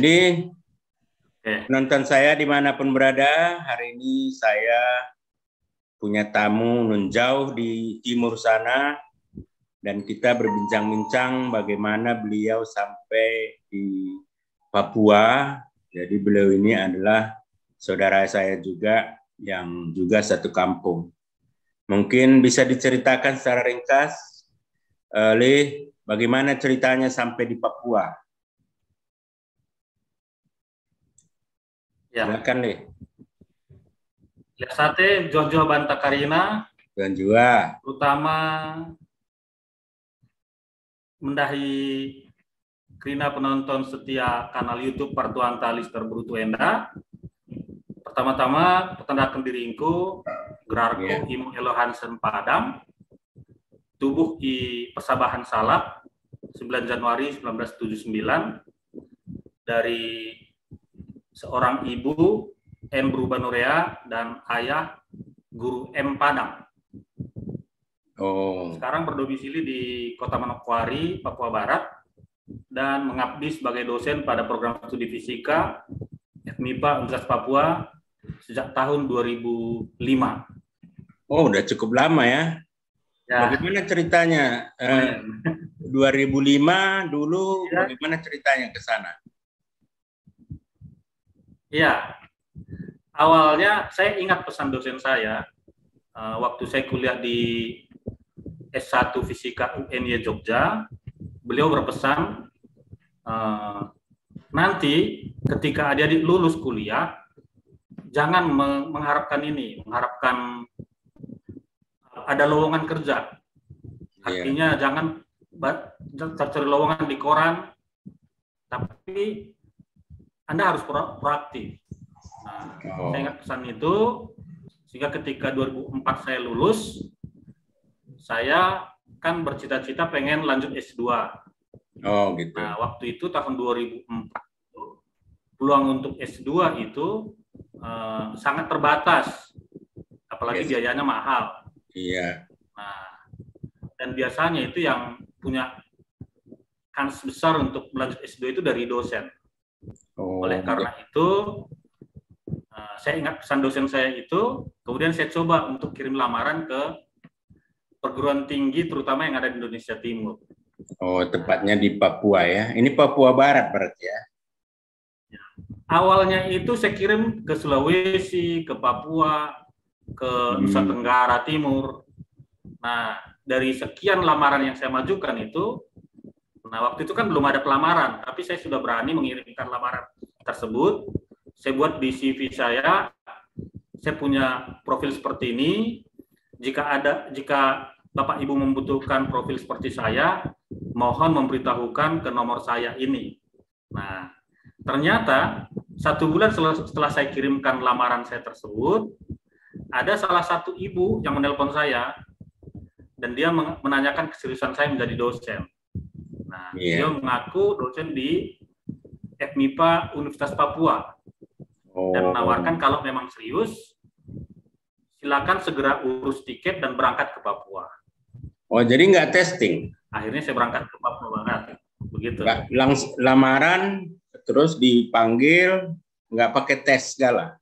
Jadi Oke. penonton saya dimanapun berada, hari ini saya punya tamu nun jauh di timur sana, dan kita berbincang-bincang bagaimana beliau sampai di Papua. Jadi beliau ini adalah saudara saya juga yang juga satu kampung. Mungkin bisa diceritakan secara ringkas, Lih, bagaimana ceritanya sampai di Papua? Ya. Silakan, Lih. Ya sate Jojo Banta Karina, Dan juga terutama mendahi Krina penonton setia kanal YouTube Partuanta Lister Brutu Enda. Pertama-tama perkenalkan diringku Gerarko Imo Elo Hansen Padang, tubuh di Persabahan Salak 9 Januari 1979 dari seorang ibu M. Brubanurea dan ayah Guru M. Padang. Sekarang berdomisili di Kota Manokwari, Papua Barat, dan mengabdi sebagai dosen pada program studi fisika FMIPA Universitas Papua sejak tahun 2005. Oh, udah cukup lama ya. Bagaimana ceritanya? 2005 dulu, bagaimana ceritanya ke sana? Iya, awalnya saya ingat pesan dosen saya waktu saya kuliah di S1 Fisika UNY Jogja. Beliau berpesan nanti ketika adik-adik lulus kuliah jangan mengharapkan ada lowongan kerja. Artinya jangan tercari lowongan di koran, tapi Anda harus proaktif. Nah, saya ingat pesan itu, sehingga ketika 2004 saya lulus, saya kan bercita-cita pengen lanjut S2. Oh, gitu. Nah, waktu itu tahun 2004, peluang untuk S2 itu sangat terbatas, apalagi biayanya mahal. Iya. Nah, dan biasanya itu yang punya kans besar untuk melanjut S2 itu dari dosen. Oleh karena itu, saya ingat pesan dosen saya itu, kemudian saya coba untuk kirim lamaran ke perguruan tinggi, terutama yang ada di Indonesia Timur. Oh, tepatnya di Papua ya. Ini Papua Barat berarti ya? Awalnya itu saya kirim ke Sulawesi, ke Papua, ke Nusa Tenggara Timur. Nah, dari sekian lamaran yang saya majukan itu, nah waktu itu kan belum ada pelamaran, tapi saya sudah berani mengirimkan lamaran tersebut. Saya buat di CV saya punya profil seperti ini. Jika Bapak Ibu membutuhkan profil seperti saya, mohon memberitahukan ke nomor saya ini. Nah, ternyata 1 bulan setelah saya kirimkan lamaran saya tersebut, ada salah satu ibu yang menelpon saya, dan dia menanyakan keseriusan saya menjadi dosen. Nah, dia mengaku dosen di FMIPA Universitas Papua, dan menawarkan kalau memang serius, silakan segera urus tiket dan berangkat ke Papua. Oh, jadi nggak testing? Akhirnya saya berangkat ke Papua Barat. Begitu. Langsung lamaran, terus dipanggil, nggak pakai tes segala?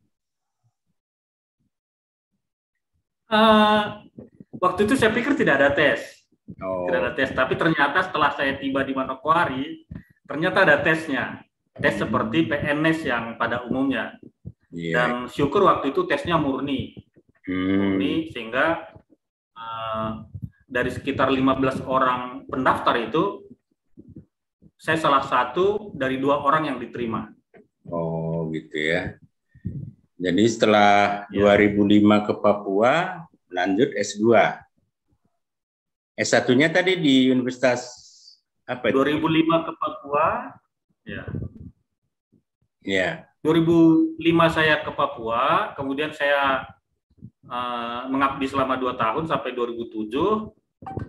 Waktu itu saya pikir tidak ada tes. Tidak ada tes, tapi ternyata setelah saya tiba di Manokwari, ternyata ada tesnya. Tes seperti PNS yang pada umumnya. Dan syukur waktu itu tesnya murni. Murni, sehingga dari sekitar 15 orang pendaftar itu, saya salah satu dari 2 orang yang diterima. Oh, gitu ya. Jadi setelah 2005 ke Papua, lanjut S2. S1-nya tadi di Universitas apa itu? 2005 ke Papua, ya. Ya. 2005 saya ke Papua, kemudian saya mengabdi selama 2 tahun sampai 2007.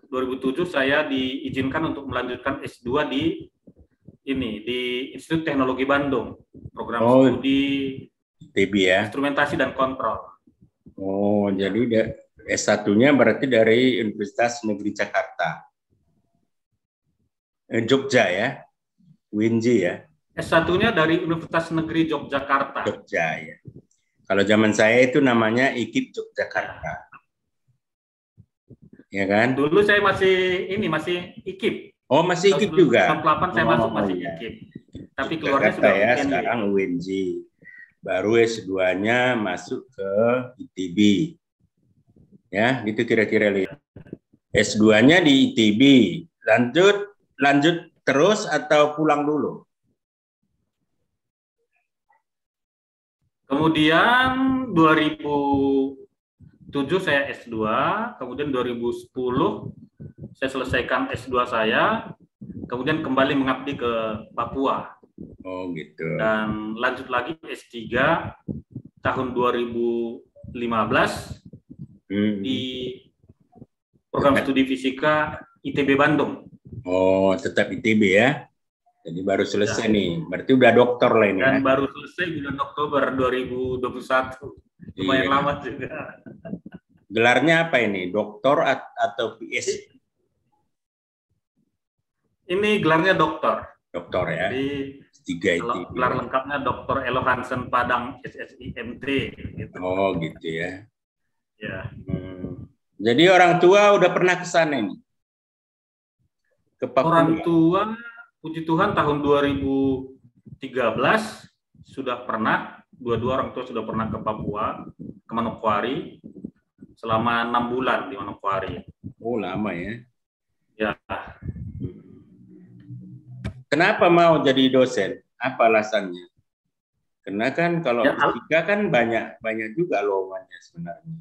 2007 saya diizinkan untuk melanjutkan S2 di Institut Teknologi Bandung, program studi TB ya. Instrumentasi dan Kontrol. Oh, jadi S1-nya berarti dari Universitas Negeri Jakarta. Jogja ya. UNJ ya. S1-nya dari Universitas Negeri Yogyakarta. Jogja ya. Kalau zaman saya itu namanya IKIP Yogyakarta. Ya kan? Dulu saya masih IKIP. Oh, masih IKIP juga. 98 saya masuk masih iya. IKIP. Tapi keluarnya Jakarta sudah ya, UNJ. sekarang UNJ. Baru S2-nya masuk ke ITB. Ya, gitu kira-kira lihat. S2-nya di ITB. Lanjut terus atau pulang dulu? Kemudian 2007 saya S2, kemudian 2010 saya selesaikan S2 saya, kemudian kembali mengabdi ke Papua. Oh gitu. Dan lanjut lagi S3 tahun 2015 di program studi fisika ITB Bandung. Oh, tetap ITB ya. Jadi baru selesai nih. Berarti udah doktor lah ini. Dan baru selesai bulan Oktober 2021. Lumayan lama juga. Gelarnya apa ini? Doktor atau PS? Ini gelarnya doktor. Doktor ya. Jadi kalau gelar lengkapnya Dr. Elo Hansen Padang SSIMT. Gitu. Oh gitu ya. Ya. Jadi orang tua udah pernah ke sana ini? Ke Papua? Orang tua, puji Tuhan tahun 2013 sudah pernah, dua-dua orang tua sudah pernah ke Papua, ke Manokwari, selama 6 bulan di Manokwari. Oh lama ya. Ya. Kenapa mau jadi dosen? Apa alasannya? Karena kan kalau fisika kan banyak juga lowongannya sebenarnya.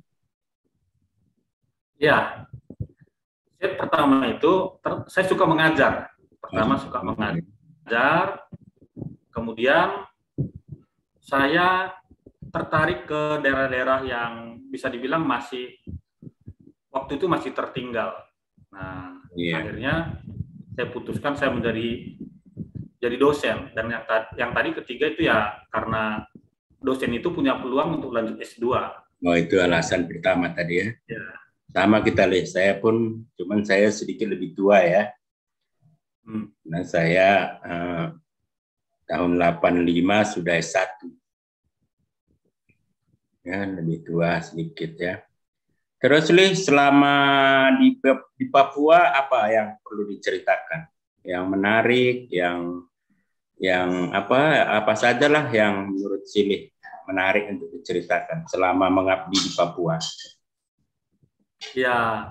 Ya. Pertama itu saya suka mengajar. Pertama suka mengajar, kemudian saya tertarik ke daerah-daerah yang bisa dibilang waktu itu masih tertinggal. Nah, akhirnya saya putuskan saya jadi dosen. Dan yang tadi ketiga itu ya karena dosen itu punya peluang untuk lanjut S2. Oh, itu alasan pertama tadi ya? Ya. Sama kita lihat, saya pun, cuman saya sedikit lebih tua ya. Nah, saya tahun 85 sudah S1. Ya, lebih tua sedikit ya. Terus Li, selama di Papua apa yang perlu diceritakan? Yang menarik, yang apa sajalah yang menurut Silih menarik untuk diceritakan selama mengabdi di Papua. Ya,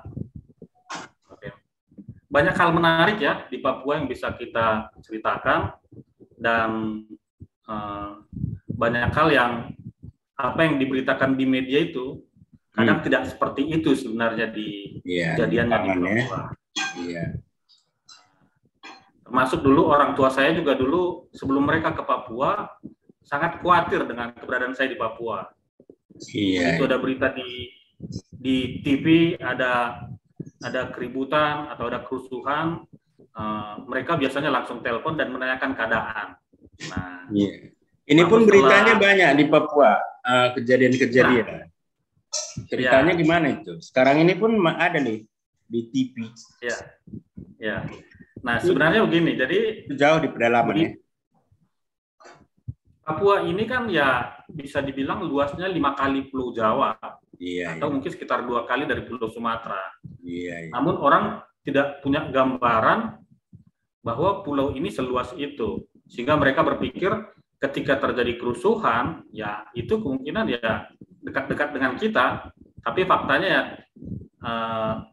banyak hal menarik ya di Papua yang bisa kita ceritakan, dan banyak hal yang diberitakan di media itu kadang tidak seperti itu sebenarnya di kejadiannya di Papua. Iya. Termasuk dulu orang tua saya juga dulu sebelum mereka ke Papua sangat khawatir dengan keberadaan saya di Papua. Iya. Itu ada berita di TV ada keributan atau ada kerusuhan, mereka biasanya langsung telepon dan menanyakan keadaan. Nah, ini pun beritanya banyak di Papua, kejadian-kejadian. Ceritanya gimana itu? Sekarang ini pun ada nih di TV. Ya. Nah, sebenarnya begini, jadi jauh di pedalaman ya. Papua ini kan ya bisa dibilang luasnya 5 kali Pulau Jawa. Atau mungkin sekitar 2 kali dari Pulau Sumatera. Namun orang tidak punya gambaran bahwa pulau ini seluas itu, sehingga mereka berpikir ketika terjadi kerusuhan, ya itu kemungkinan ya dekat-dekat dengan kita. Tapi faktanya ya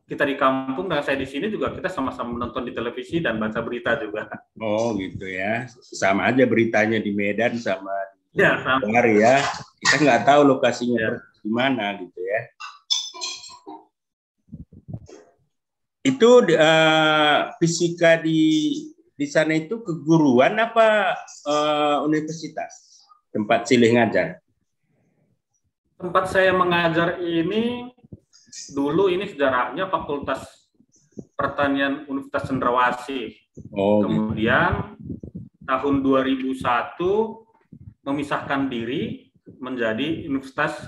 kita di kampung dan saya di sini juga kita sama-sama menonton di televisi dan baca berita juga. Oh gitu ya, sama aja beritanya di Medan sama di sama. Ya. Kita nggak tahu lokasinya di mana gitu ya. Itu fisika di sana itu keguruan apa universitas tempat Silih ngajar? Tempat saya mengajar ini dulu ini sejarahnya Fakultas Pertanian Universitas Cendrawasih. Kemudian tahun 2001 memisahkan diri menjadi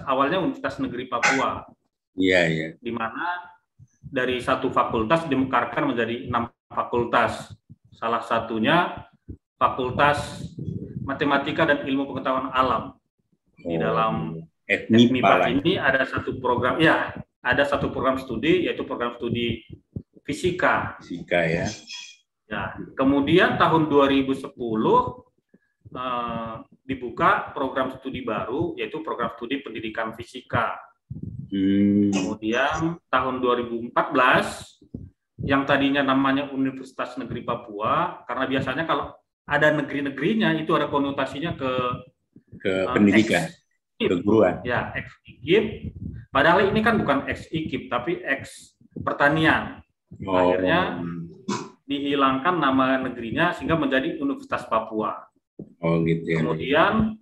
awalnya Universitas Negeri Papua. Iya. Di mana dari satu fakultas dimekarkan menjadi 6 fakultas. Salah satunya Fakultas Matematika dan Ilmu Pengetahuan Alam. Di dalam FMIPA ini ada satu program, ya, ada satu program studi, yaitu program studi fisika. Fisika ya. Ya, kemudian tahun 2010 dibuka program studi baru, yaitu program studi pendidikan fisika. Kemudian tahun 2014 yang tadinya namanya Universitas Negeri Papua, karena biasanya kalau ada negeri-negerinya itu ada konotasinya ke pendidikan, keguruan. Ya, ex-IKIP. Padahal ini kan bukan ex-IKIP, tapi ex-pertanian. Akhirnya dihilangkan nama negerinya sehingga menjadi Universitas Papua. Oh gitu ya. Kemudian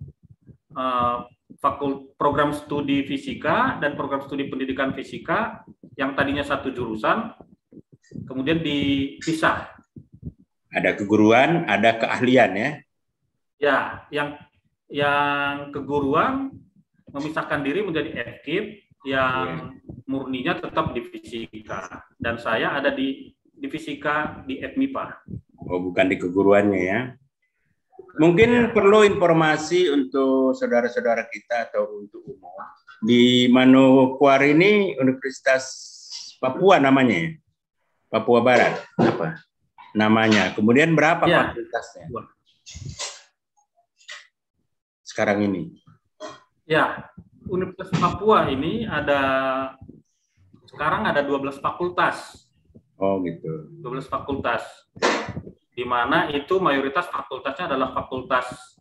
program studi fisika dan program studi pendidikan fisika yang tadinya satu jurusan kemudian dipisah. Ada keguruan, ada keahlian ya. Ya, yang keguruan memisahkan diri menjadi FKIP, yang murninya tetap di fisika. Dan saya ada di fisika di FMIPA. Oh, bukan di keguruannya ya. Mungkin perlu informasi untuk saudara-saudara kita atau untuk umum. Di Manokwari ini Universitas Papua namanya ya? Papua Barat, apa namanya? Kemudian berapa fakultasnya sekarang ini? Ya, Universitas Papua ini sekarang ada 12 fakultas. Oh gitu. 12 fakultas. Di mana itu mayoritas fakultasnya adalah fakultas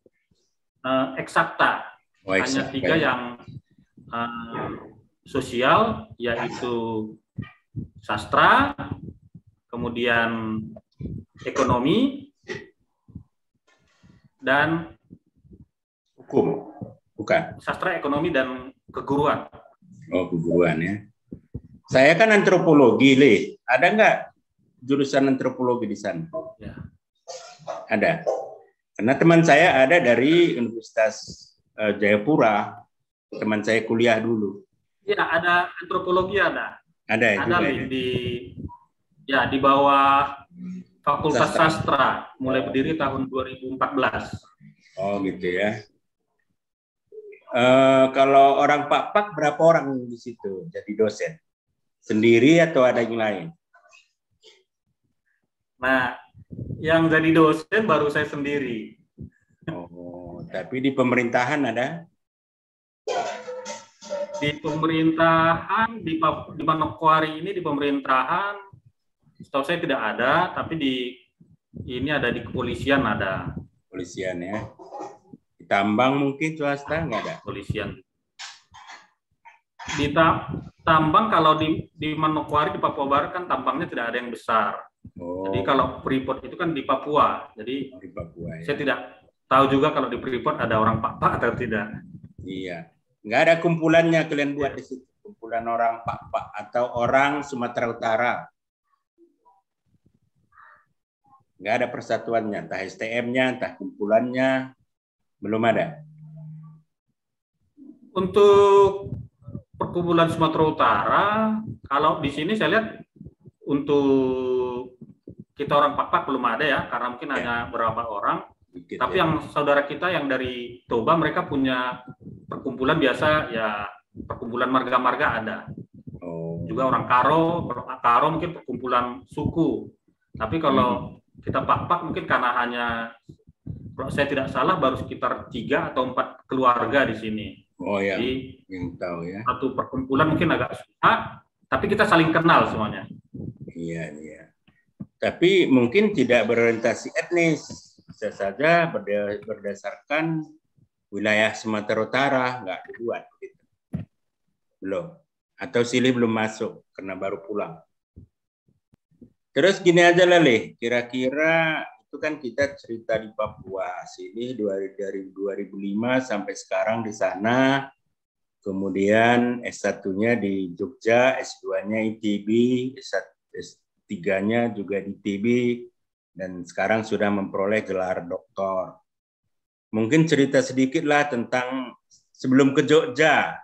eksakta. Hanya 3 yang sosial, yaitu sastra, kemudian ekonomi, dan hukum. Bukan. Sastra, ekonomi, dan keguruan. Oh, keguruan ya. Saya kan antropologi, Le. Ada nggak jurusan antropologi di sana? Ya. Ada. Karena teman saya ada dari Universitas Jayapura. Teman saya kuliah dulu. Ya, ada antropologi ada. Ada juga ya. Di bawah Fakultas Sastra, mulai berdiri tahun 2014. Oh, gitu ya. Kalau orang Pak berapa orang di situ jadi dosen? Sendiri atau ada yang lain? Nah, yang jadi dosen baru saya sendiri. Oh, tapi di pemerintahan ada? Di pemerintahan, di Manokwari ini di pemerintahan, setahu saya tidak ada, tapi ini ada di kepolisian ada. Kepolisian ya. Tambang mungkin swasta nggak ada? Polisian. Di tambang kalau di Manokwari di Papua Barat kan tambangnya tidak ada yang besar. Oh. Jadi kalau Freeport itu kan di Papua. Jadi di Papua, ya. Saya tidak tahu juga kalau di Freeport ada orang Pak atau tidak. Iya. Nggak ada kumpulannya kalian buat di situ. Kumpulan orang Pak atau orang Sumatera Utara. Nggak ada persatuannya, entah STM-nya, entah kumpulannya. Belum ada. Untuk perkumpulan Sumatera Utara, kalau di sini saya lihat untuk kita orang Pak belum ada ya, karena mungkin hanya beberapa orang. Dikit, tapi yang saudara kita yang dari Toba, mereka punya perkumpulan biasa ya, perkumpulan marga-marga ada. Oh. Juga orang Karo mungkin perkumpulan suku. Tapi kalau kita Pak mungkin karena hanya, kalau saya tidak salah baru sekitar 3 atau 4 keluarga di sini. Oh ya. Jadi, yang tahu ya. Satu perkumpulan mungkin agak susah, tapi kita saling kenal semuanya. Iya. Tapi mungkin tidak berorientasi etnis, bisa saja berdasarkan wilayah Sumatera Utara, nggak dibuat gitu. Belum. Atau Silih belum masuk karena baru pulang. Terus gini aja lah, Le. Kira-kira itu kan kita cerita di Papua sini dari 2005 sampai sekarang di sana, kemudian S1-nya di Jogja, S2-nya ITB, S3-nya juga di ITB, dan sekarang sudah memperoleh gelar doktor. Mungkin cerita sedikit lah tentang sebelum ke Jogja,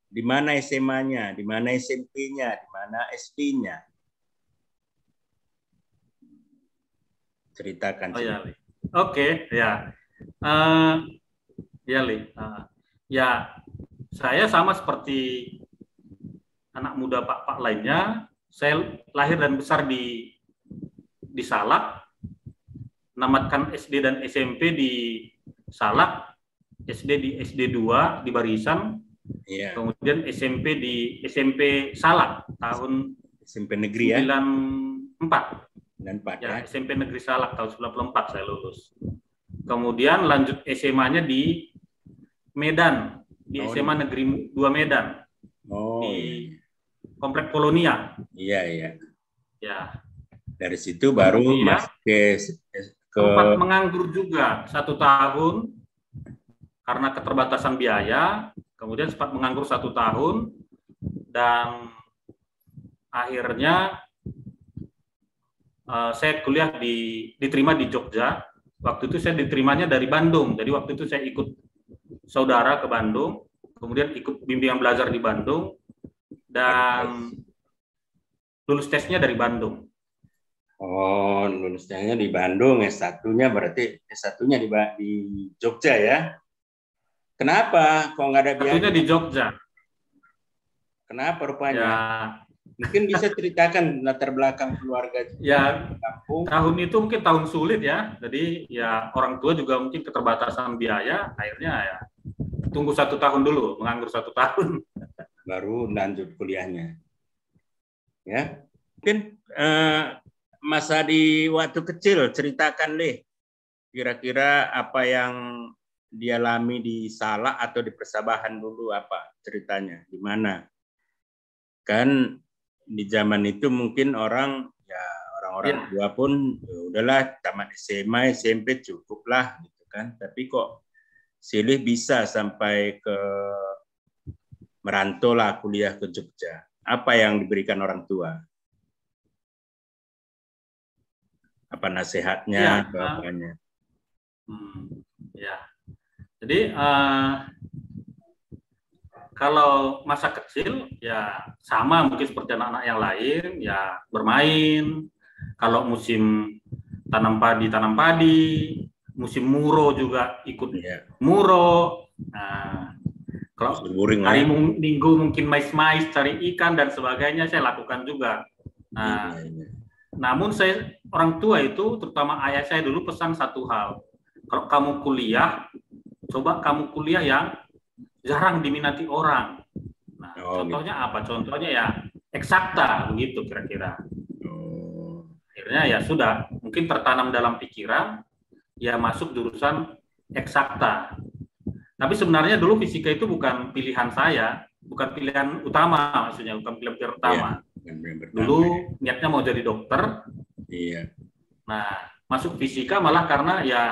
di mana SMA-nya, di mana SMP-nya, di mana SD-nya. Ceritakan. Oh ya, oke, ya. Eh, ya, Li. Ya, saya sama seperti anak muda Pak lainnya. Saya lahir dan besar di Salak, namatkan SD dan SMP di Salak, SD di SD 2 di Barisan, kemudian SMP di SMP Salak tahun SMP negeri 94. Ya, SMP Negeri Salak tahun 94 saya lulus. Kemudian lanjut SMA-nya di Medan, di SMA Negeri 2 Medan. Di Komplek Polonia. Iya. Ya. Dari situ baru masuk ke sempat menganggur juga 1 tahun karena keterbatasan biaya. Kemudian sempat menganggur 1 tahun dan akhirnya saya kuliah diterima di Jogja. Waktu itu saya diterimanya dari Bandung. Jadi waktu itu saya ikut saudara ke Bandung, kemudian ikut bimbingan belajar di Bandung, dan lulus tesnya dari Bandung. Oh, lulus tesnya di Bandung, S1-nya berarti S1-nya di Jogja ya? Kenapa? Kok nggak ada biaya? S1-nya di Jogja. Kenapa rupanya? Ya. Mungkin bisa ceritakan latar belakang keluarga. Ya, kampung. Tahun itu mungkin tahun sulit ya. Jadi ya orang tua juga mungkin keterbatasan biaya. Akhirnya ya tunggu 1 tahun dulu, menganggur 1 tahun. Baru lanjut kuliahnya. Ya, mungkin masa di waktu kecil ceritakan deh. Kira-kira apa yang dialami di Salak atau di Persabahan dulu, apa ceritanya, di mana? Kan di zaman itu mungkin orang tua pun ya udahlah tamat SMA SMP cukuplah gitu kan, tapi kok Silih bisa sampai ke merantau lah kuliah ke Jogja. Apa yang diberikan orang tua? Apa nasihatnya? Bapaknya? Ya, jadi kalau masa kecil ya sama mungkin seperti anak-anak yang lain, ya bermain. Kalau musim tanam padi, musim muro juga ikut muro. Nah, kalau hari Minggu mungkin mais-mais, cari ikan dan sebagainya saya lakukan juga. Nah, namun orang tua itu, terutama ayah saya dulu pesan satu hal. Kalau kamu kuliah, coba kamu kuliah yang jarang diminati orang. Nah, contohnya apa? Contohnya ya eksakta, begitu kira-kira. Akhirnya ya sudah, mungkin tertanam dalam pikiran, ya masuk jurusan eksakta. Tapi sebenarnya dulu fisika itu bukan pilihan saya, bukan pilihan utama, maksudnya bukan pilihan utama. Dulu niatnya mau jadi dokter. Iya. Nah, masuk fisika malah karena ya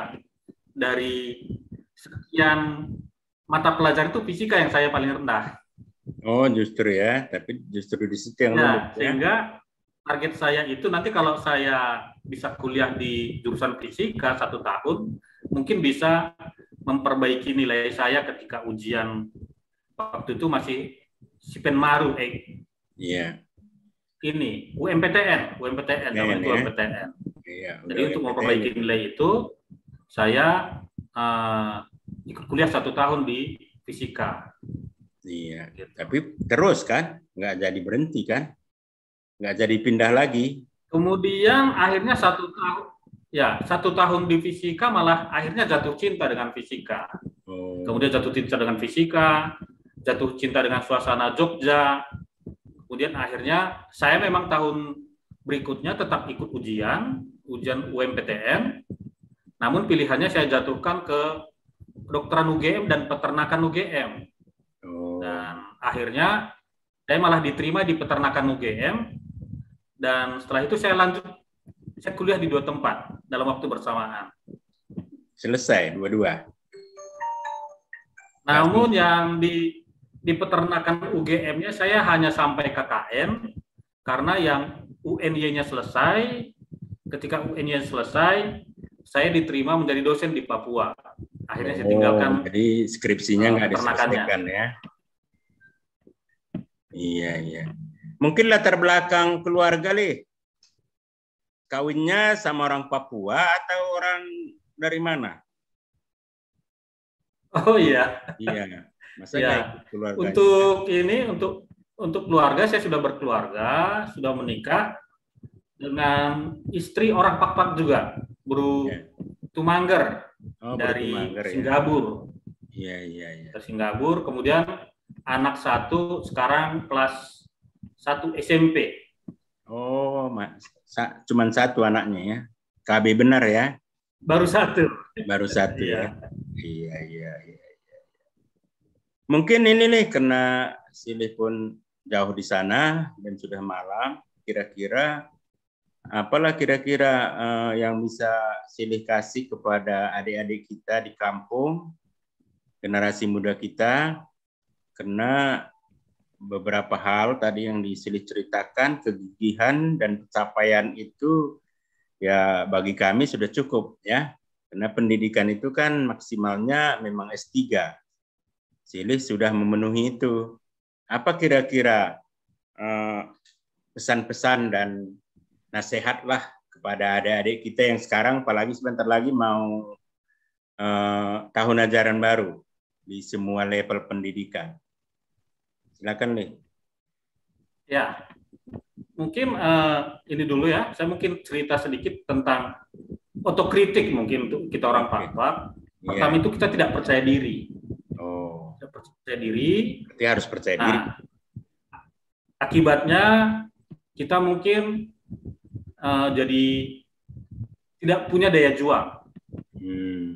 dari sekian mata pelajaran itu fisika yang saya paling rendah. Oh, justru ya, tapi justru di situ yang sehingga target saya itu nanti kalau saya bisa kuliah di jurusan fisika 1 tahun, mungkin bisa memperbaiki nilai saya ketika ujian waktu itu masih Sipenmaru. Iya. Ini UMPTN namanya UMPTN. Iya, jadi untuk memperbaiki nilai itu saya ikut kuliah 1 tahun di fisika. Iya, gitu. Tapi terus kan, nggak jadi berhenti kan, nggak jadi pindah lagi. Kemudian akhirnya 1 tahun, ya 1 tahun di fisika malah akhirnya jatuh cinta dengan fisika. Kemudian jatuh cinta dengan fisika, jatuh cinta dengan suasana Jogja. Kemudian akhirnya saya memang tahun berikutnya tetap ikut ujian UMPTN, namun pilihannya saya jatuhkan ke kedokteran UGM dan peternakan UGM. Dan akhirnya saya malah diterima di peternakan UGM, dan setelah itu saya kuliah di 2 tempat dalam waktu bersamaan. Selesai dua-dua. Namun yang di peternakan UGM-nya saya hanya sampai KKN, karena yang UNY-nya selesai. Ketika UNY selesai, saya diterima menjadi dosen di Papua. Akhirnya saya tinggalkan. Jadi skripsinya nggak diselesaikan ya? Iya. Mungkin latar belakang keluarga, Li. Kawinnya sama orang Papua atau orang dari mana? Oh iya. Iya, masa nggak Ya. ikut keluarganya? Untuk ini untuk keluarga saya sudah berkeluarga, sudah menikah dengan istri orang Pak-Pak juga, Bro Ya. Tumangger Oh, berarti dari mager ya. Singapura. Iya, iya, iya. Dari Singapura, kemudian anak satu sekarang kelas 1 SMP. Oh, cuman satu anaknya ya. KB benar ya. Baru satu. Baru satu ya. Iya. Iya, iya, iya. Mungkin ini nih karena Silih pun jauh di sana dan sudah malam. Kira-kira apalah kira-kira yang bisa Silih kasih kepada adik-adik kita di kampung, generasi muda kita, karena beberapa hal tadi yang Silih ceritakan, kegigihan dan pencapaian itu ya bagi kami sudah cukup ya. Karena pendidikan itu kan maksimalnya memang S3. Silih sudah memenuhi itu. Apa kira-kira pesan-pesan dan nasihatlah kepada adik-adik kita yang sekarang apalagi sebentar lagi mau tahun ajaran baru di semua level pendidikan. Silakan, Lee. Ya, mungkin ini dulu ya. Saya mungkin cerita sedikit tentang otokritik mungkin untuk kita orang Pak-Pak. Pertama itu kita tidak percaya diri. Oh. Tidak percaya diri. Berarti harus percaya diri. Akibatnya kita mungkin jadi tidak punya daya juang.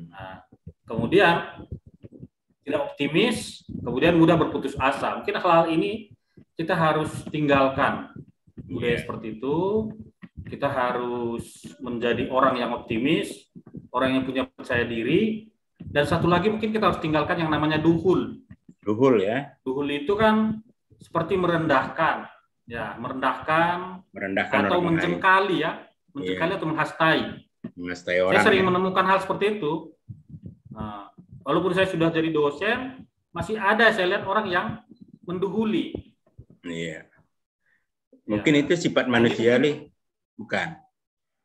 Nah, kemudian tidak optimis, kemudian mudah berputus asa. Mungkin hal-hal ini kita harus tinggalkan. Budaya seperti itu, kita harus menjadi orang yang optimis, orang yang punya percaya diri, dan satu lagi mungkin kita harus tinggalkan yang namanya duhul. Duhul ya. Duhul itu kan seperti merendahkan, ya, merendahkan atau mencengkali ya, mencengkali atau menghastai. Menghastai orang. Saya sering menemukan hal seperti itu. Nah, walaupun saya sudah jadi dosen, masih ada saya lihat orang yang menduhuli. Iya. Mungkin itu sifat manusia, Li. Bukan.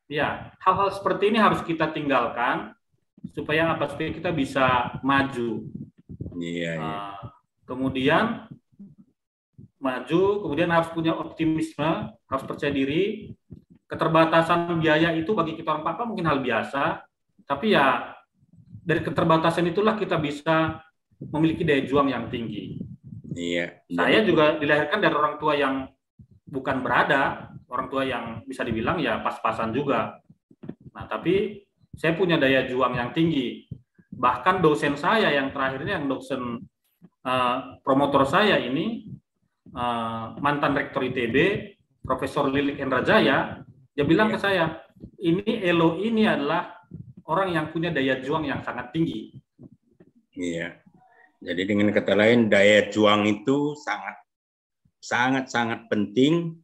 Ya, hal-hal seperti ini harus kita tinggalkan supaya apa? Supaya kita bisa maju. Iya. Kemudian maju, kemudian harus punya optimisme, harus percaya diri. Keterbatasan biaya itu bagi kita orang Papua mungkin hal biasa, tapi ya dari keterbatasan itulah kita bisa memiliki daya juang yang tinggi. Iya. Saya juga dilahirkan dari orang tua yang bukan berada, orang tua yang bisa dibilang ya pas-pasan juga. Nah, tapi saya punya daya juang yang tinggi. Bahkan dosen saya yang terakhir ini, yang dosen promotor saya ini, mantan rektor ITB, Profesor Lilik Endrajaya, dia bilang ke saya, ini Elo ini adalah orang yang punya daya juang yang sangat tinggi. Iya. Jadi dengan kata lain, daya juang itu sangat penting.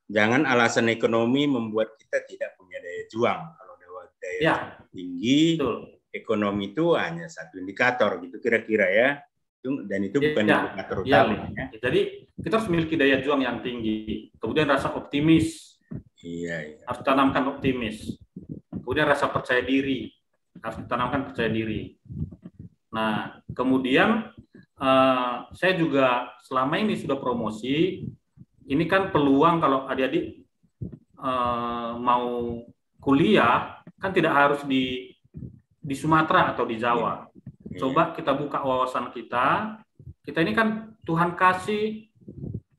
Jangan alasan ekonomi membuat kita tidak punya daya juang. Kalau daya tinggi, betul. Ekonomi itu hanya satu indikator, gitu kira-kira ya. Dan itu bukan indikator utama. Ya. Jadi kita harus memiliki daya juang yang tinggi. Kemudian rasa optimis. Iya. Harus tanamkan optimis. Kemudian rasa percaya diri. Harus ditanamkan percaya diri. Nah, kemudian saya juga selama ini sudah promosi. Ini kan peluang kalau adik-adik mau kuliah kan tidak harus di Sumatera atau di Jawa. Coba kita buka wawasan kita. Kita ini kan Tuhan kasih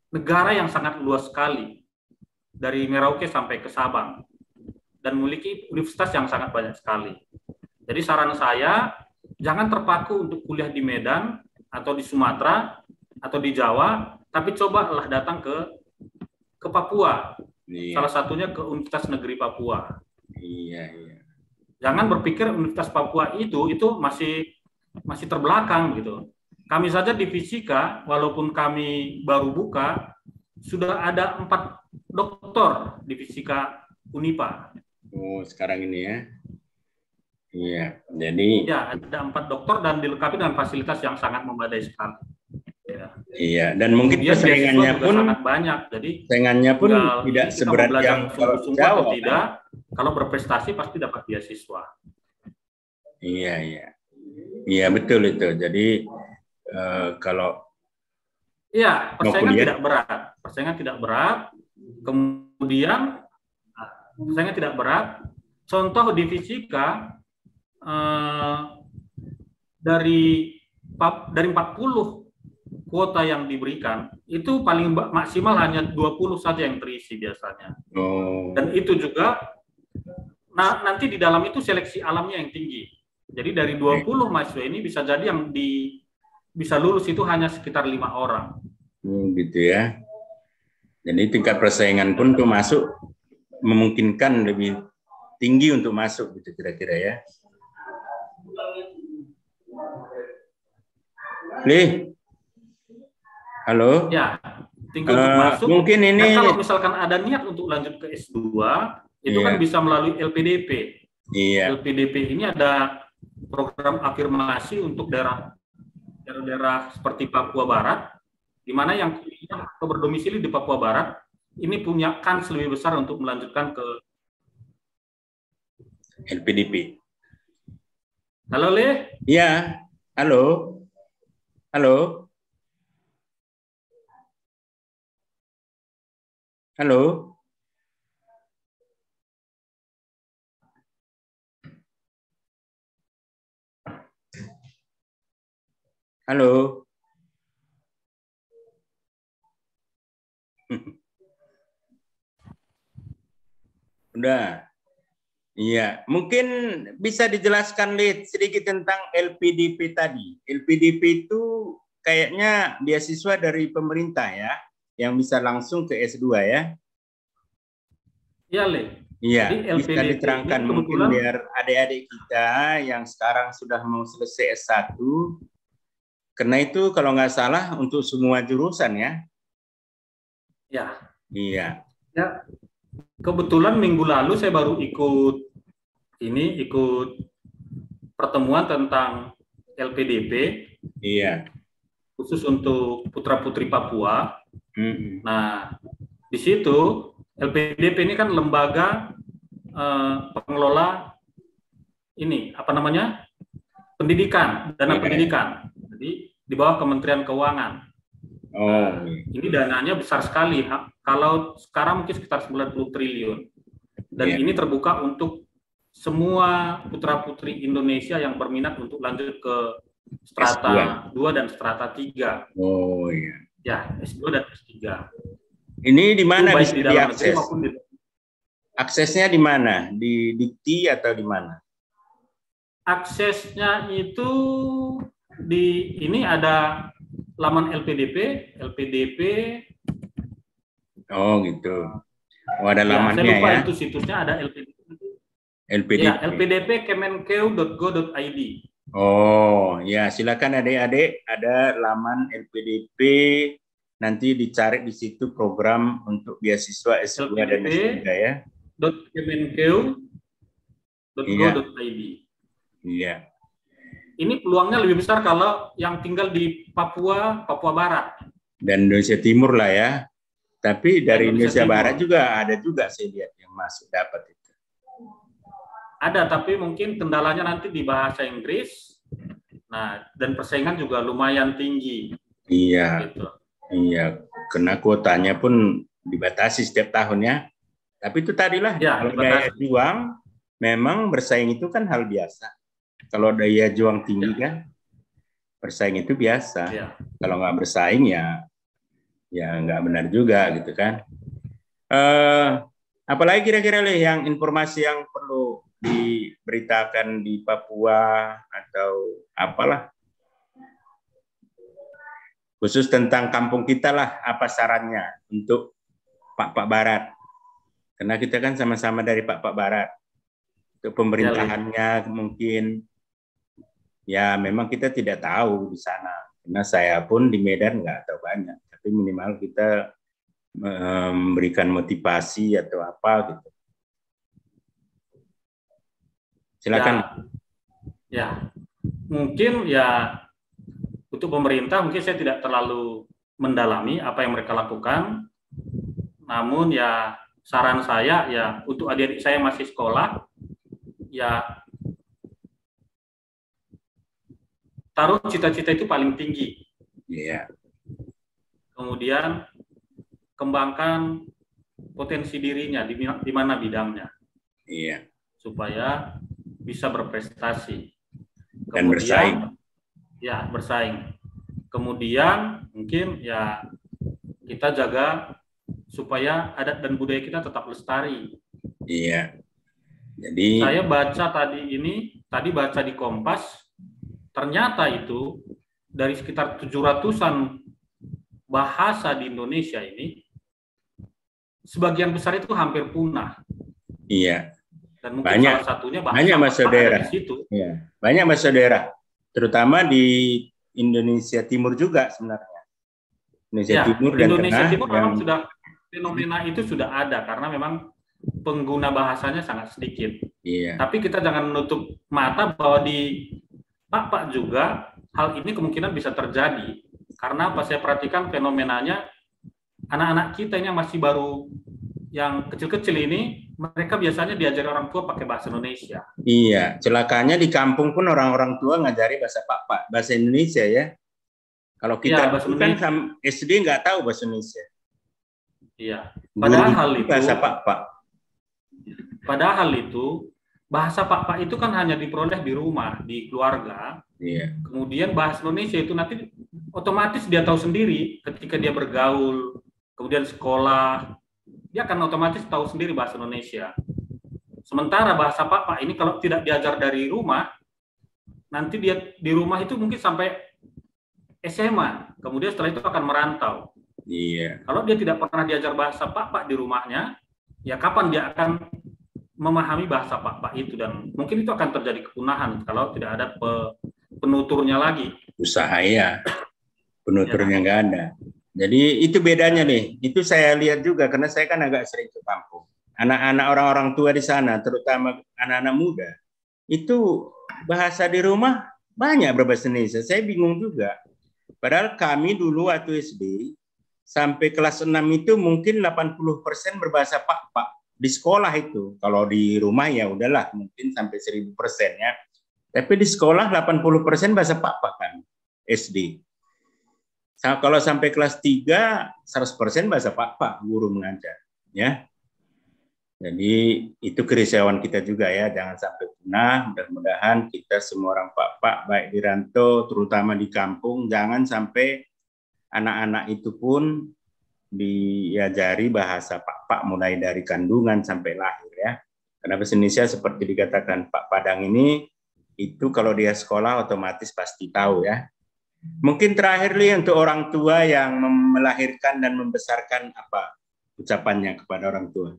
negara yang sangat luas sekali. Dari Merauke sampai ke Sabang. Dan memiliki universitas yang sangat banyak sekali. Jadi saran saya, jangan terpaku untuk kuliah di Medan atau di Sumatera atau di Jawa, tapi cobalah datang ke Papua. Iya. Salah satunya ke Universitas Negeri Papua. Iya. Jangan berpikir Universitas Papua itu masih terbelakang gitu. Kami saja di fisika, walaupun kami baru buka, sudah ada 4 doktor di fisika Unipa. Oh, sekarang ini ya. Iya, jadi ya ada 4 dokter dan dilengkapi dengan fasilitas yang sangat memadai sekali. Ya. Iya, dan mungkin persaingannya pun sangat banyak. Jadi persaingannya pun tidak seberat yang Jawa. Tidak, kalau berprestasi pasti dapat beasiswa. Iya. Iya betul itu. Jadi kalau Iya, mau kuliah, persaingan tidak berat. Kemudian persaingan tidak berat. Contoh di fisika dari 40 kuota yang diberikan itu paling maksimal hanya 20 saja yang terisi biasanya. Dan itu juga nanti di dalam itu seleksi alamnya yang tinggi. Jadi dari 20 mahasiswa ini bisa jadi yang bisa lulus itu hanya sekitar 5 orang. Gitu ya. Jadi tingkat persaingan pun untuk masuk memungkinkan lebih tinggi untuk masuk gitu kira-kira ya. Lih. Halo. Ya, tinggi untuk masuk. Mungkin ini. Dan kalau misalkan ada niat untuk lanjut ke S2, itu kan bisa melalui LPDP. Iya. LPDP ini ada program afirmasi untuk daerah seperti Papua Barat, di mana yang berdomisili di Papua Barat ini punya kans lebih besar untuk melanjutkan ke LPDP. Halo, Le? Iya. Halo. Halo. Halo. Halo. Udah. Iya, mungkin bisa dijelaskan Lid sedikit tentang LPDP tadi. LPDP itu kayaknya beasiswa dari pemerintah ya, yang bisa langsung ke S2 ya. Iya, Le. Iya, jadi bisa diterangkan mungkin biar adik-adik kita yang sekarang sudah mau selesai S1, karena itu kalau nggak salah untuk semua jurusan ya. Ya. Iya. Ya. Kebetulan minggu lalu saya baru ikut pertemuan tentang LPDP. Iya. Khusus untuk putra-putri Papua. Nah, di situ LPDP ini kan lembaga pengelola pendidikan, dana pendidikan. Jadi di bawah Kementerian Keuangan. Ini dananya besar sekali. Kalau sekarang mungkin sekitar 90 triliun. Dan ini terbuka untuk semua putra-putri Indonesia yang berminat untuk lanjut ke strata 2 dan strata 3. Oh iya. Ya, S2 dan S3. Ini di mana bisa diakses? Aksesnya di mana? Di Dikti atau di mana? Aksesnya itu ini ada laman LPDP. Oh gitu. Oh ada lamannya ya. Saya lupa itu situsnya ada LPDP. Ya, lpdp.kemenkeu.go.id. Oh ya, silakan adik-adik, ada laman LPDP, nanti dicari di situ program untuk beasiswa S2 dan S3 ya. .kemenkeu.go.id. Iya. Ini peluangnya lebih besar kalau yang tinggal di Papua Barat. Dan Indonesia Timur lah ya. Tapi dari Indonesia Barat juga ada juga saya lihat yang masuk dapat itu. Ada, tapi mungkin kendalanya nanti di bahasa Inggris. Nah, dan persaingan juga lumayan tinggi. Iya. Gitu. Iya, karena kuotanya pun dibatasi setiap tahunnya. Tapi itu tadilah, kalau daya juang memang bersaing itu kan hal biasa. Kalau daya juang tinggi kan bersaing itu biasa. Kalau nggak bersaing ya nggak benar juga gitu kan. Apalagi kira-kira yang informasi yang perlu diberitakan di Papua atau apalah, khusus tentang kampung kita lah, apa sarannya untuk Pak Barat, karena kita kan sama-sama dari Pak Barat. Untuk pemerintahannya mungkin ya memang kita tidak tahu di sana, karena saya pun di Medan nggak tahu banyak, tapi minimal kita memberikan motivasi atau apa gitu. Silakan. Ya, mungkin ya untuk pemerintah mungkin saya tidak terlalu mendalami apa yang mereka lakukan. Namun ya saran saya ya untuk adik-adik saya masih sekolah ya taruh cita-cita itu paling tinggi. Iya. Kemudian kembangkan potensi dirinya di mana bidangnya. Iya. Supaya bisa berprestasi. Dan bersaing. Ya, bersaing. Kemudian mungkin ya kita jaga supaya adat dan budaya kita tetap lestari. Iya. Jadi saya baca tadi baca di Kompas, ternyata itu dari sekitar 700-an bahasa di Indonesia ini, sebagian besar itu hampir punah. Iya. Dan mungkin salah satunya bahasa banyak bahasa daerah. Di situ. Iya. Banyak bahasa daerah, terutama di Indonesia Timur juga sebenarnya. Indonesia Timur dan Indonesia Tengah Timur memang sudah fenomena itu sudah ada karena memang pengguna bahasanya sangat sedikit. Iya. Tapi kita jangan menutup mata bahwa di Pak juga hal ini kemungkinan bisa terjadi. Karena apa, saya perhatikan fenomenanya anak-anak kita ini yang masih baru, yang kecil-kecil ini, mereka biasanya diajari orang tua pakai bahasa Indonesia. Iya, celakanya di kampung pun orang-orang tua ngajari bahasa Pak, bahasa Indonesia ya. Kalau kita kan SD nggak tahu bahasa Indonesia. Iya. Padahal itu bahasa Pak. Padahal itu bahasa Pak itu kan hanya diperoleh di rumah, di keluarga. Iya. Kemudian bahasa Indonesia itu nanti otomatis dia tahu sendiri ketika dia bergaul, kemudian sekolah, dia akan otomatis tahu sendiri bahasa Indonesia. Sementara bahasa Pak ini kalau tidak diajar dari rumah, nanti dia di rumah itu mungkin sampai SMA, kemudian setelah itu akan merantau. Iya. Kalau dia tidak pernah diajar bahasa Pak di rumahnya, ya kapan dia akan memahami bahasa Pak itu, dan mungkin itu akan terjadi kepunahan kalau tidak ada penuturnya lagi. Usaha ya, penuturnya nggak ada. Jadi itu bedanya nih. Itu saya lihat juga karena saya kan agak sering ke kampung. Anak-anak orang-orang tua di sana, terutama anak-anak muda, itu bahasa di rumah banyak berbahasa Indonesia. Saya bingung juga. Padahal kami dulu waktu SD sampai kelas 6 itu mungkin 80% berbahasa Pak di sekolah itu. Kalau di rumah ya udahlah mungkin sampai 1000% ya. Tapi di sekolah 80% bahasa Pak kan SD. Kalau sampai kelas 3 100% bahasa Pak guru mengajar ya. Jadi itu kerisauan kita juga ya, jangan sampai punah. Mudah-mudahan kita semua orang Pak baik di rantau terutama di kampung, jangan sampai anak-anak itu pun diajari bahasa Pak mulai dari kandungan sampai lahir ya. Karena bahasa Indonesia seperti dikatakan Pak Padang ini, itu kalau dia sekolah otomatis pasti tahu ya. Mungkin terakhir nih untuk orang tua yang melahirkan dan membesarkan, apa ucapannya kepada orang tua?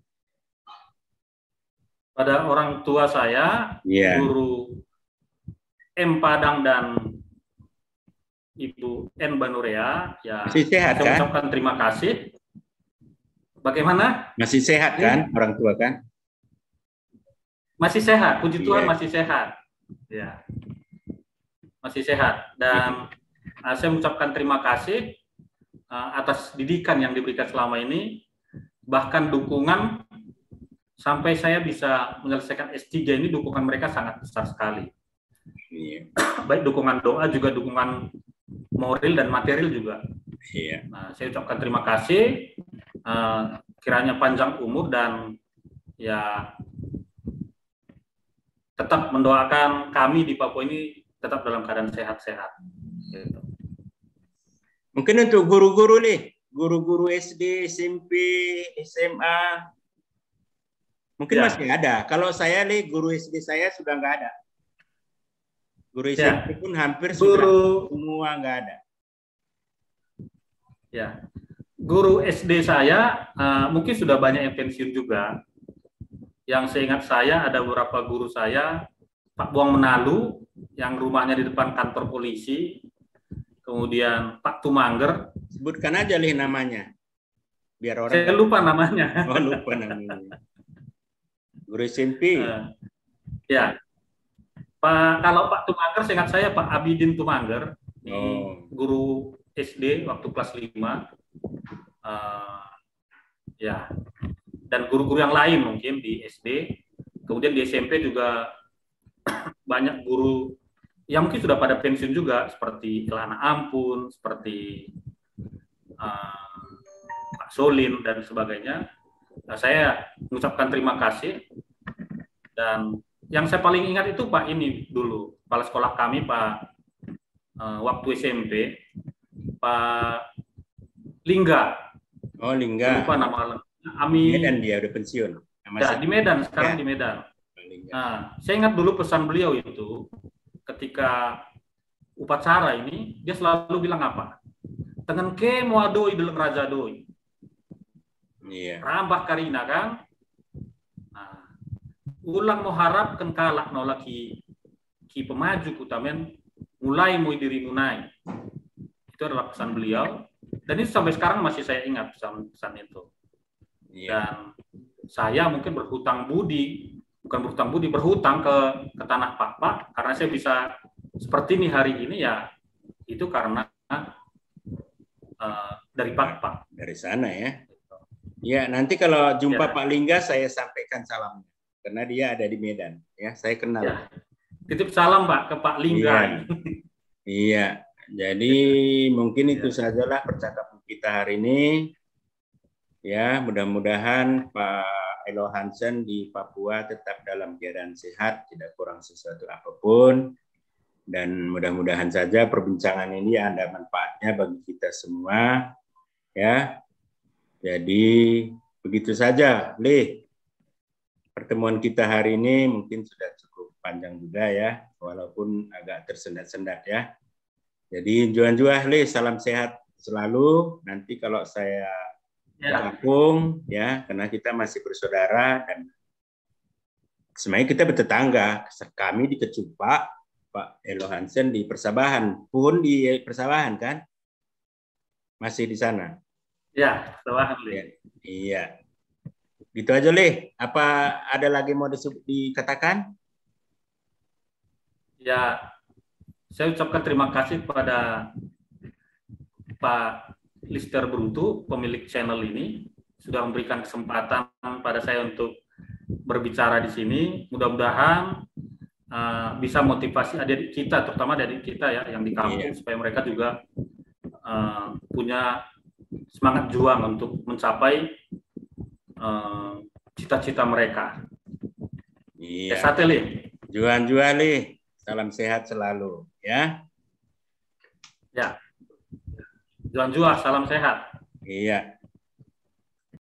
Pada orang tua saya, Guru M. Padang dan Ibu N. Banurea, ya masih sehat, saya ucapkan terima kasih. Bagaimana? Masih sehat kan orang tua kan? Masih sehat, puji Tuhan masih sehat. Ya, masih sehat. Dan saya mengucapkan terima kasih atas didikan yang diberikan selama ini, bahkan dukungan sampai saya bisa menyelesaikan S3 ini, dukungan mereka sangat besar sekali. Baik dukungan doa juga dukungan moral dan material juga. Nah, saya ucapkan terima kasih, kiranya panjang umur dan ya tetap mendoakan kami di Papua ini tetap dalam keadaan sehat-sehat. Gitu. Mungkin untuk guru-guru nih, guru-guru SD, SMP, SMA, mungkin masih ada. Kalau saya nih, guru SD saya sudah nggak ada. Guru SMP pun hampir sudah semua nggak ada. Ya, guru SD saya mungkin sudah banyak yang pensiun juga. Yang seingat saya ada beberapa guru saya, Pak Buang Menalu, yang rumahnya di depan kantor polisi. Kemudian Pak Tumangger. Sebutkan aja nih namanya, biar orang. Saya lupa namanya. Oh, lupa namanya. Guru SMP. Ya, kalau Pak Tumangger, seingat saya Pak Abidin Tumangger, guru SD waktu kelas 5. Ya, dan guru-guru yang lain mungkin di SD. Kemudian di SMP juga banyak guru yang mungkin sudah pada pensiun juga, seperti Ilhana Ampun, seperti Pak Solin dan sebagainya. Nah, saya mengucapkan terima kasih. Dan yang saya paling ingat itu Pak ini dulu, kepala sekolah kami Pak waktu SMP, Pak Lingga. Oh, Lingga. Lupa nama Ami. Medan dia udah pensiun. Ya, di Medan, sekarang di Medan. Nah, saya ingat dulu pesan beliau itu, ketika upacara ini, dia selalu bilang apa? Tengen ke moa doi belum raja doi. Iya. Rambah karina kan? Nah, ulang mau harap kan kalak nolak ki pemaju kutamen mulai mau diri munai. Itu adalah pesan beliau. Dan itu sampai sekarang masih saya ingat pesan itu. Iya. Dan saya mungkin berhutang berhutang ke tanah Pak karena saya bisa seperti ini hari ini ya itu karena dari Pak. Dari sana ya. Ya, nanti kalau jumpa ya. Pak Lingga saya sampaikan salamnya karena dia ada di Medan ya, saya kenal. Ya. Titip salam Pak ke Pak Lingga. Iya. Iya. Jadi mungkin itu sajalah percakapan kita hari ini. Ya, mudah-mudahan Pak Elo Hansen di Papua tetap dalam keadaan sehat, tidak kurang sesuatu apapun. Dan mudah-mudahan saja perbincangan ini ada manfaatnya bagi kita semua. Ya. Jadi begitu saja, Lih. Pertemuan kita hari ini mungkin sudah cukup panjang juga ya, walaupun agak tersendat-sendat ya. Jadi juan-juan, Lih, salam sehat selalu. Nanti kalau saya gabung ya, karena kita masih bersaudara dan sebenarnya kita bertetangga. Kami di Kecupa, Pak Elo Hansen di Persabahan, pun di Persabahan kan? Masih di sana. Ya, Persabahan, Lih. Ya, iya. Gitu aja, Lih. Apa ada lagi mau dikatakan? Ya, saya ucapkan terima kasih kepada Pak Lister Brutu, pemilik channel ini, sudah memberikan kesempatan pada saya untuk berbicara di sini. Mudah-mudahan bisa motivasi adik kita, terutama adik kita ya yang di kampung, supaya mereka juga punya semangat juang untuk mencapai cita-cita mereka. Iya. Sateli. Juan-juan, Lih. Salam sehat selalu ya. Ya. Juan-juan, salam sehat. Iya.